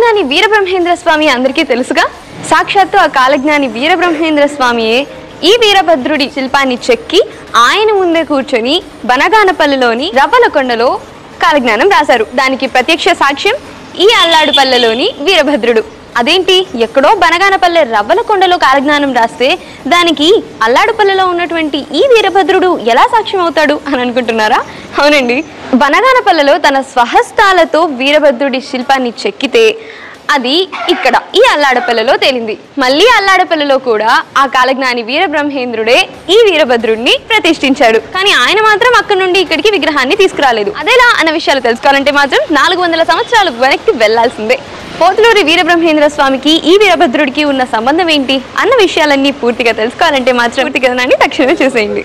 కాలజ్ఞాని వీరబ్రహ్మేంద్ర స్వామి అందరికీ తెలుసుగా. సాక్షాత్తు ఆ కాలజ్ఞాని వీరబ్రహ్మేంద్ర స్వామియే ఈ వీరభద్రుడి శిల్పాన్ని చెక్కి ఆయన ముందే కూర్చొని బనగానపల్లిలోని రవ్వలకొండలో కాలజ్ఞానం రాశారు. దానికి ప్రత్యక్ష సాక్ష్యం ఈ అల్లాడుపల్లెలోని వీరభద్రుడు. అదేంటి, ఎక్కడో బనగానపల్లె రవ్వలకొండలో కాలజ్ఞానం రాస్తే దానికి అల్లాడుపల్లెలో ఉన్నటువంటి ఈ వీరభద్రుడు ఎలా సాక్ష్యం అవుతాడు అని అనుకుంటున్నారా? అవునండి, బనగానపల్లెలో తన స్వహస్తాలతో వీరభద్రుడి శిల్పాన్ని చెక్కితే అది ఇక్కడ ఈ అల్లాడపల్లెలో తేలింది. మళ్ళీ అల్లాడపల్లెలో కూడా ఆ కాలజ్ఞాని వీరబ్రహ్మేంద్రుడే ఈ వీరభద్రుడిని ప్రతిష్ఠించాడు. కానీ ఆయన మాత్రం అక్కడి నుండి ఇక్కడికి విగ్రహాన్ని తీసుకురాలేదు. అదేలా అన్న విషయాలు తెలుసుకోవాలంటే మాత్రం 400 సంవత్సరాలు వెనక్కి వెళ్లాల్సిందే. పోతులూరి వీరబ్రహ్మేంద్ర స్వామికి ఈ వీరభద్రుడికి ఉన్న సంబంధం ఏంటి అన్న విషయాలన్నీ పూర్తిగా తెలుసుకోవాలంటే మాత్రం పూర్తిగా తక్షణమే చూసేయండి.